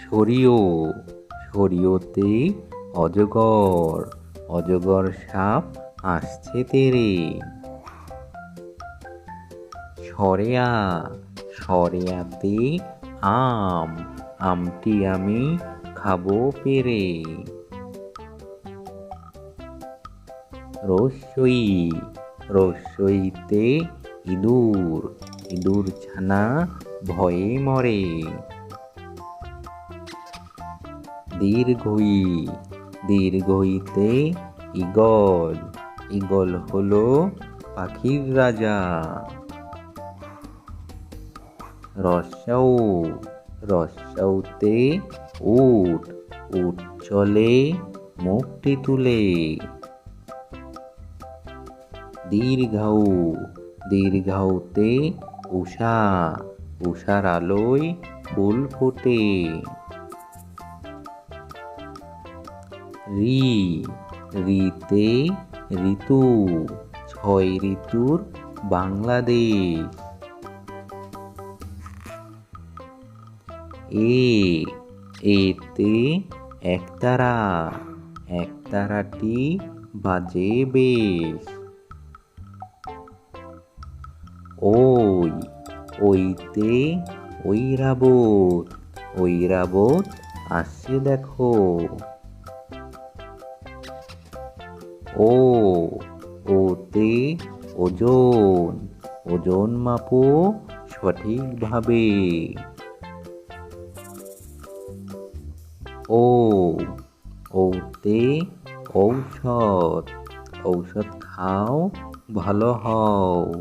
সরিও, সরিওতে অজগর, অজগর সাপ আসছে তেরে। সরেয়া, সরেয়াতে আম, আমটি আমি খাবো পেরে। রস্যই, রস্যইতে ইঁদুর, ইঁদুর ছানা ভয়ে মরে। দীর্ঘই, দীর্ঘইতে ঈগল, ঈগল হলো পাখির রাজা। রস্যৌ, রস্যৌতে উট, উট চলে মুখটি তুলে। দীর্ঘৌ, দীর্ঘৌতে উষা, উষার আলোয় ফুল ফোটে। ঋ, ঋতে ঋতু, ছয় ঋতুর বাংলাদেশ। এতে একতারা, একতারাটি বাজে বেশ। ওই, ওইতে ঐরাবত, ঐরাবত আসছে দেখো। ওতে ওজন, ওজন মাপো সঠিকভাবে। ওতে ঔষধ, ঔষধ খাও ভালো হও।